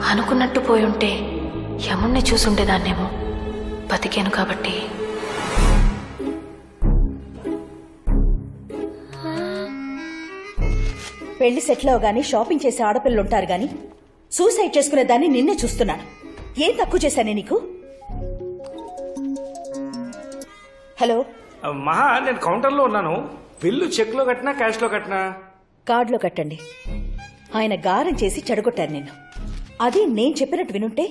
అనుకున్నట్టు పోయి ఉంటే యముణ్ణి చూసుండేదాన్నేమో. బతికాను కాబట్టి. పెళ్లి సెటిల్ అవగానే షాపింగ్ చేసే ఆడపిల్లలు ఉంటారు గాని సూసైడ్ చేసుకునే దాన్ని నిన్నే చూస్తున్నాను. ఏం తక్కువ చేశానే నీకు? హలో మహా, నేను కౌంటర్లో ఉన్నాను. బిల్లు చెక్ లో కట్టినా క్యాష్ లో కట్టినా? కార్డులో కట్టండి. ఆయన గారం చేసి చెడగొట్టారు నిన్ను. అది నేను చెప్పినట్టు వినుంటే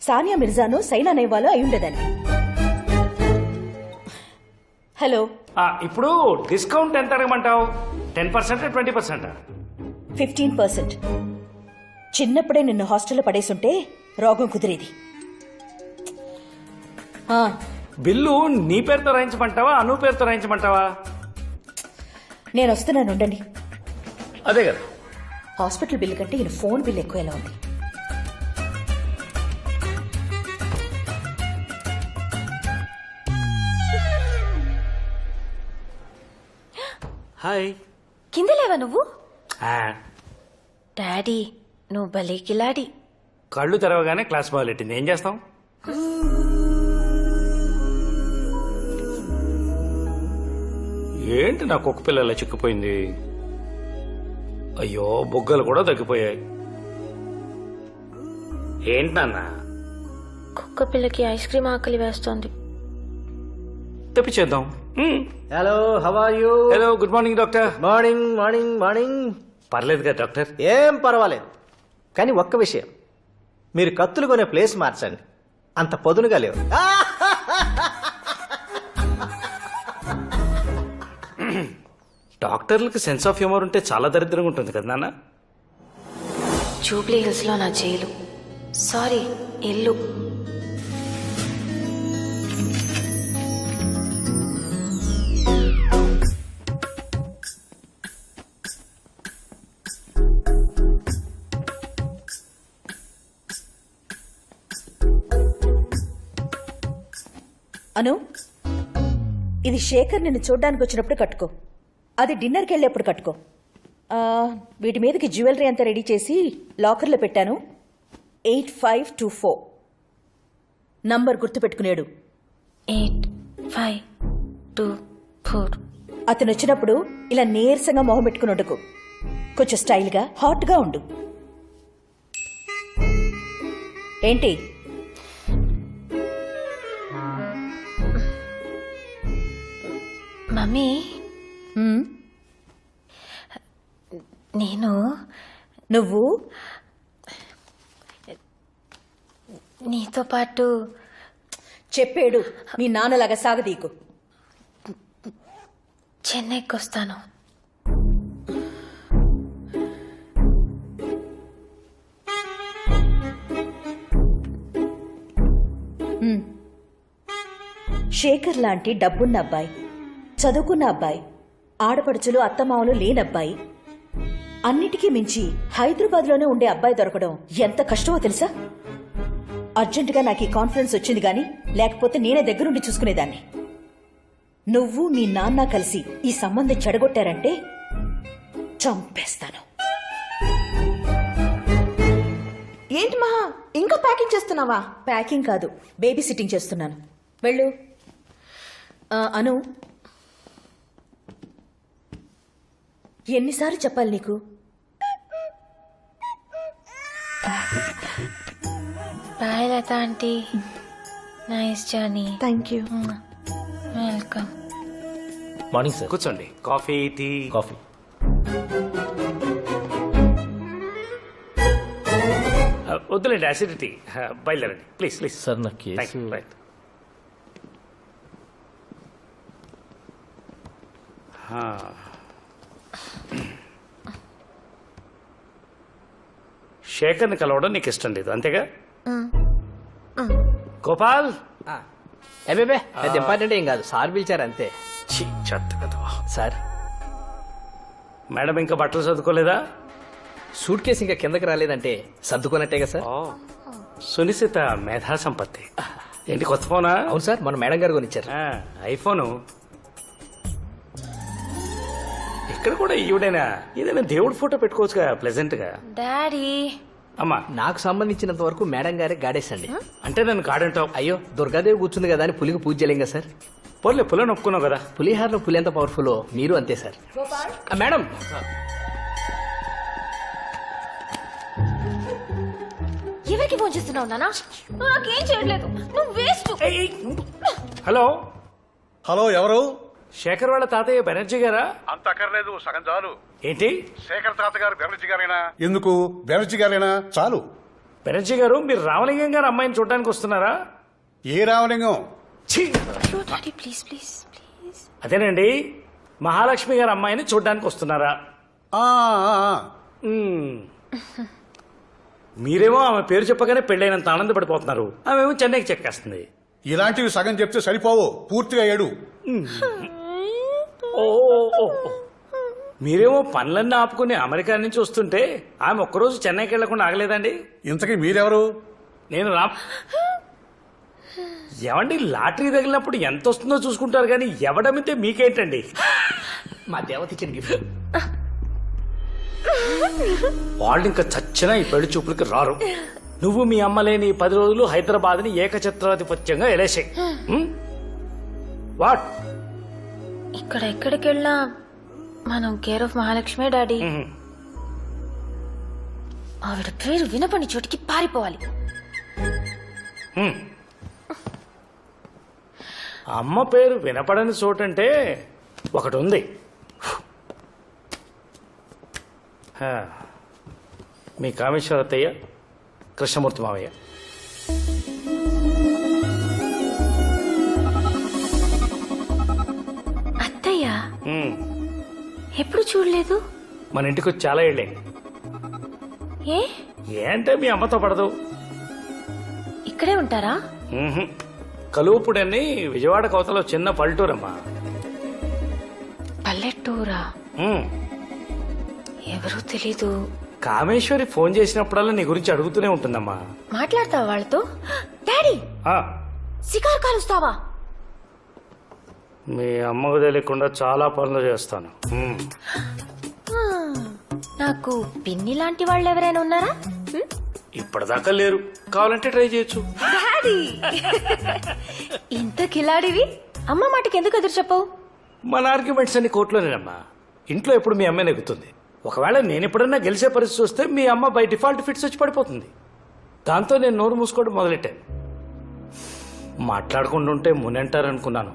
సానియా మిర్జాను సైనా నెహ్వాలో అయి ఉండేదాన్ని. హలో, ఇప్పుడు డిస్కౌంట్ ఎంత అడగమంటావు? 10%, 20%? 15%. చిన్నప్పుడే నిన్ను హాస్టల్లో పడేసుంటే రోగం కుదిరేది. బిల్లు నీ పేరుతో రాయించమంటావా, అను పేరుతో రాయించమంటావా? నేను వస్తున్నాను, ఉండండి. అదే కదా. హాస్పిటల్ బిల్లు కంటే ఈయన ఫోన్ బిల్ ఎక్కువ ఎలా ఉంది? హాయ్. కింద లేవా నువ్వు? ఆ, డాడీ నువ్వు భలే కిలాడి. కళ్ళు తెరవగానే క్లాస్ మొదలెట్టింది. ఏం చేస్తాం? ఏంటి నా కుక్క పిల్లల చిక్కిపోయింది? అయ్యో, బుగ్గలు కూడా తగ్గిపోయాయి. ఏంటి నాన్న? కుక్క పిల్లకి ఐస్ క్రీమ్ ఆకలి వేస్తోంది. తెప్పించేద్దాం. Hello, how are you? Hello, good morning doctor. Morning morning morning. పర్లేదు కదా డాక్టర్? ఏం పర్వాలేదు, కానీ ఒక్క విషయం, మీరు కత్తులు కొనే ప్లేస్ మార్చండి. అంత పొదునుగా లేవు. డాక్టర్లకు సెన్స్ ఆఫ్ హ్యూమర్ ఉంటే చాలా దరిద్రంగా ఉంటుంది కదా నాన్న? జూబ్లీ హిల్స్ లో నా జైలు, సారీ ఇల్లు. అను, ఇది శేఖర్ నిన్ను చూడ్డానికి వచ్చినప్పుడు కట్టుకో. అది డిన్నర్కి వెళ్ళేప్పుడు కట్టుకో. వీటి మీదకి జ్యువెలరీ అంతా రెడీ చేసి లాకర్లో పెట్టాను. 8524 నంబర్ గుర్తుపెట్టుకునేడు. 8524. అతను వచ్చినప్పుడు ఇలా నీరసంగా మొహం పెట్టుకుని ఉండకు. కొంచెం స్టైల్గా హాట్గా ఉండు. ఏంటి? మమ్మీ, నువ్వు నీతో పాటు చెప్పేడు మీ నాన్నలాగా సాగదీకు. చెన్నైకి వస్తాను. శేఖర్ లాంటి డబ్బున్న అబ్బాయి, చదువుకున్న అబ్బాయి, ఆడపడుచులు అత్తమామలు లేనబ్బాయి, అన్నిటికీ మించి హైదరాబాద్లోనే ఉండే అబ్బాయి దొరకడం ఎంత కష్టమో తెలుసా? అర్జెంటుగా నాకు ఈ కాన్ఫరెన్స్ వచ్చింది గాని లేకపోతే నేనే దగ్గరుండి చూసుకునేదాన్ని. నువ్వు మీ నాన్న కలిసి ఈ సంబంధం చెడగొట్టారంటే చంపేస్తాను. ఏంటి మహా, ఇంకా ప్యాకింగ్ చేస్తున్నావా? ప్యాకింగ్ కాదు, బేబీ సిట్టింగ్ చేస్తున్నాను. వెళ్ళు. అను, ఎన్నిసార్లు చెప్పాలి నీకు? Bye Latha aunty, nice journey. Thank you. Welcome. Morning sir. కూర్చోండి. Coffee, tea? కాఫీ. వద్దులేండి, అసిడిటీ. బయలుదేరండి ప్లీజ్ ప్లీజ్. సార్, నా కేసు. రైట్. శేఖర్ని కలవడం నీకు ఇష్టం లేదు, అంతేగా? గోపాల్, అబ్బే, అది ఇంపార్టెంట్ ఏం కాదు, సార్ పిలిచారు అంతే. ఛీ, చెత్త కదా. సార్, మేడం ఇంకా బట్టలు చదువుకోలేదా? సూట్ కేసు ఇంకా కిందకి రాలేదంటే సర్దుకున్నట్టేగా సార్. సునిశ్చిత మేధా సంపత్తి. ఏంటి కొత్త ఫోనా? అవును సార్, మన మేడం గారు కొనిచ్చారు. ఐఫోను. ఇక్కడ కూడా ఈవిడైనా ఏదైనా దేవుడి ఫోటో పెట్టుకోవచ్చుగా ప్లెజెంట్ గా. డాడీ, అమ్మా నాకు సంబంధించినంత వరకు మేడం గారే గాడేసండి. అంటే నన్ను కాడంటావు. అయ్యో దుర్గాదేవి కూర్చుంది కదా అని పులికి పూజ చేయలేం కదా సార్. పోలే పులని ఒప్పుకున్నావు కదా. పులిహారలో పులి ఎంత పవర్ఫుల్ మీరు అంతే సార్. మేడం ఎవరికి ఫోన్ చేస్తున్నావు నానా? నాకేం చేయట్లేదు, నువ్వు వేస్ట్. హలో హలో, ఎవరు? శేఖర్ వాళ్ళ తాతయ్య బెనర్జీ గారా? అంత అక్కర్లేదు, సగం చాలు. ఏంటి? శేఖర్ తాత గారు బెనర్జీ గారేనా? ఎందుకు బెనర్జీ గారేనా? చాలు. బెనర్జీ గారు, మీరు రామలింగం గారు అమ్మాయిని చూడడానికి వస్తున్నారా? ఏ రామలింగం? ఛీ! Please please please. అదేనండి, మహాలక్ష్మి గారు అమ్మాయిని చూడడానికి వస్తున్నారా? ఆ, ఆ, ఆ. మ్మ్. మీరేమో ఆమె పేరు చెప్పగానే పెళ్ళైనంత ఆనందపడిపోతున్నారు, ఆమెమో చెన్నైకి చెక్కేస్తుంది. ఇలాంటివి సగం చెప్తే సరిపోవు, పూర్తిగా ఏడు. ఓ ఓ, ఓ, ఓ. మీరేమో పనులన్నీ ఆపుకుని అమెరికా నుంచి వస్తుంటే ఆమె ఒక్కరోజు చెన్నైకి వెళ్లకుండా ఆగలేదండి. ఇంతకీ మీరెవరు? నేను ఏమండి, లాటరీ తగిలినప్పుడు ఎంత వస్తుందో చూసుకుంటారు కానీ ఎవడమితే మీకేంటండి? మా దేవత ఇచ్చిన గిఫ్ట్. వాళ్ళు ఇంకా చచ్చినా ఈ పెళ్లి చూపులకి రారు. నువ్వు మీ అమ్మ లేని 10 రోజులు హైదరాబాద్ ని ఏకఛత్రాధిపత్యంగా ఎలేసాయి. వాట్? ఇక్కడ ఎక్కడికి వెళ్ళినా మనం కేర్ ఆఫ్ మహాలక్ష్మే డాడీ. ఆవిడ పేరు వినపని చోటికి పారిపోవాలి. అమ్మ పేరు వినపడని చోటంటే ఒకటి ఉంది. మీ కామేశ్వరత్తయ్య, కృష్ణమూర్తి మావయ్య. అత్తయ్య ఎప్పుడు చూడలేదు. మన ఇంటికి వచ్చి చాలా ఏళ్ళే. ఏ ఏంటే మీ అమ్మతో పడదు? ఇక్కడే ఉంటారా? కలువుపుడని విజయవాడ కోతలో చిన్న పల్లెటూరమ్మా. పల్లెటూరా? ఎవరూ తెలీదు. కామేశ్వరి ఫోన్ చేసినప్పుడల్లా నీ గురించి అడుగుతూనే ఉంటుందమ్మా. మాట్లాడతావా వాళ్ళతో? డాడీ ఆ, సికార్ కాలుస్తావా? మీ అమ్మకు తెలియకుండా చాలా పనులు చేస్తాను. నాకు పిన్ని లాంటి వాళ్ళు ఎవరైనా ఉన్నారా? ఇప్పటిదాకా లేరు, కావాలంటే ట్రై చేయొచ్చు. డాడీ ఇంత కిలాడివి అమ్మ మాటకి ఎందుకు ఎదురు చెప్పవు? మన ఆర్గ్యుమెంట్స్ అన్ని కోర్టులోనేనమ్మా. ఇంట్లో ఎప్పుడు మీ అమ్మాయి నెగ్గుతుంది. ఒకవేళ నేను ఎప్పుడన్నా గెలిచే పరిస్థితి వస్తే మీ అమ్మ బై డిఫాల్ట్ ఫిట్స్ వచ్చి పడిపోతుంది. దాంతో నేను నోరు మూసుకోవడం మొదలెట్టాను. మాట్లాడుకుంటుంటే మునంటారనుకున్నాను,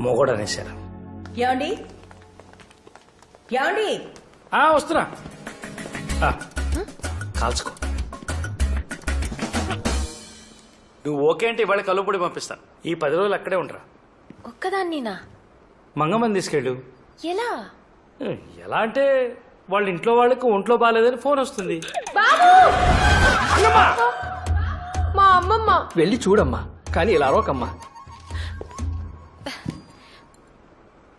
మొగోడు అనేశారు. ఏమండి ఏమండి వస్తున్నా. కాల్చుకో. నువ్వు ఓకే అంటే ఇవాళ కలుపుడి పంపిస్తాను. ఈ 10 రోజులు అక్కడే ఉండరా. ఒక్కదాన్నినా? మంగమ్మని తీసుకెళ్ళు. ఎలా? ఎలా అంటే వాళ్ళ ఇంట్లో వాళ్ళకి ఒంట్లో బాగాలేదని ఫోన్ వస్తుంది. మా అమ్మమ్మ. వెళ్ళి చూడమ్మా, కానీ ఇలా అరవకమ్మా.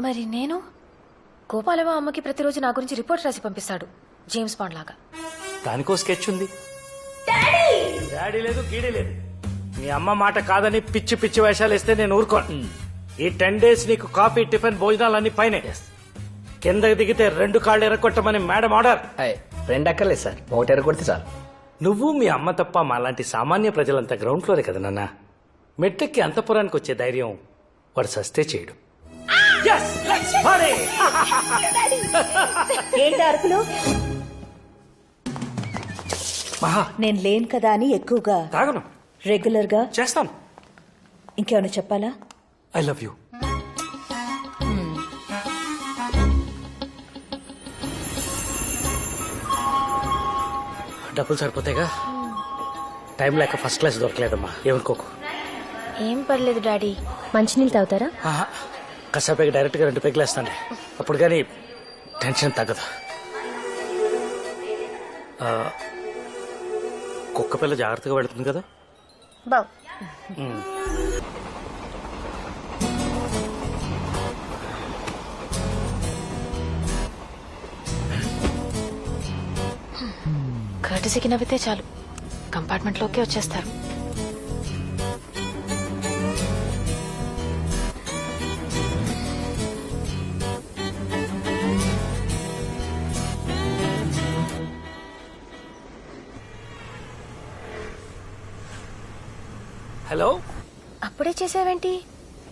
మరి నేను? గోపాలమ్మ అమ్మకి ప్రతిరోజు నా గురించి రిపోర్ట్ రాసి పంపిస్తాడు, జేమ్స్ బాండ్ లాగా. దానికో స్కెచ్ ఉంది. డాడీ లేదు, గీడీ లేదు. మీ అమ్మ మాట కాదని పిచ్చి పిచ్చి వేషాలు వేస్తే నేను ఊరుకోను. ఈ 10 days నీకు కాఫీ, టిఫిన్, భోజనాలన్నీ పైన. కిందకి దిగితే 2 కాళ్ళు ఎరగొట్టమని మేడం ఆర్డర్. 2 అక్కర్లేదు సార్, 1 ఎరగొడితే చాలు. నువ్వు మీ అమ్మ తప్ప మాలాంటి సామాన్య ప్రజలంతా గ్రౌండ్ ఫ్లోరే కదా నాన్న. మెట్లెక్కి అంతపురానికి వచ్చే ధైర్యం వాడు సస్తే చేయడు. ఏంటి అరుపులు? మహా, నేను లేను కదా అని ఎక్కువగా తాగను, రెగ్యులర్ గా చేస్తాను. ఇంకేమైనా చెప్పాలా? I love you. డబ్బులు సరిపోతాయిగా. టైం లేక ఫస్ట్ క్లాస్ దొరకలేదమ్మా, ఏమనుకోకు. ఏం పర్లేదు డాడీ. మంచినీళ్ళు తాగుతారా? కసాపైకి డైరెక్ట్ గా 2 పెగ్గులు వేస్తాను, అప్పుడు కానీ టెన్షన్ తగ్గదు. కుక్క పిల్ల జాగ్రత్తగా వెళుతుంది కదా. బావ్. కర్టసీకి నవ్వితే చాలు, కంపార్ట్మెంట్లోకి వచ్చేస్తారు. హలో అప్పుడే చేసావేంటి?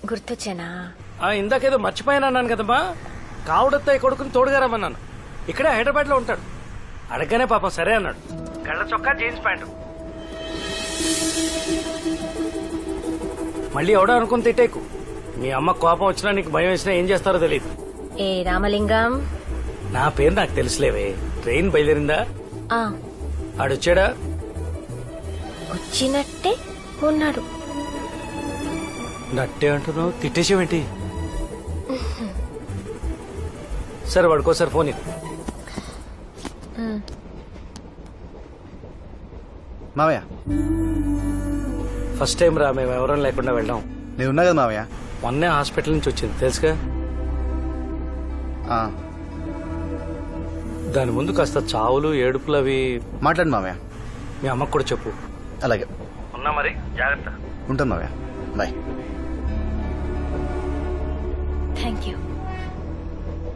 గుర్తొచ్చానా? ఇందాకేదో మర్చిపోయానన్నాను కదమ్మా. కావుడత్తయ్య కొడుకుని తోడుగా రమ్మన్నాను. ఇక్కడే హైదరాబాద్ లో ఉంటాడు. అడగగానే పాపం సరే అన్నాడు. గళ్ళ చొక్కా జీన్స్ ప్యాంటు. మళ్ళీ ఎవడో అనుకుని తిట్టేకు. మీ అమ్మ కోపం వచ్చినా నీకు భయం వేసినా ఏం చేస్తారో తెలియదు. ఏ రామలింగం, నా పేరు నాకు తెలుసులేవే. ట్రైన్ బయలుదేరిందా? ఆ ఆడొచ్చాడా? వచ్చినట్టే ఉన్నాడు. నట్టే అంటున్నావు, తిట్టేసేవేంటి? సరే వాడుకోసారి ఫోన్ ఇవ్వు. మావయ్య ఫస్ట్ టైం రా మేము ఎవరం లేకుండా వెళ్ళాం. నేను ఉన్నా కదా మావయ్య. మొన్నే హాస్పిటల్ నుంచి వచ్చింది తెలుసుగా. ఆ, దాని ముందు కాస్త చావులు ఏడుపులు అవి మాట్లాడు మావయ్య. మీ అమ్మకు కూడా చెప్పు. అలాగే ఉన్నా మరి జాగ్రత్త. ఉంటాను మావయ్య. బాయ్. Thank you.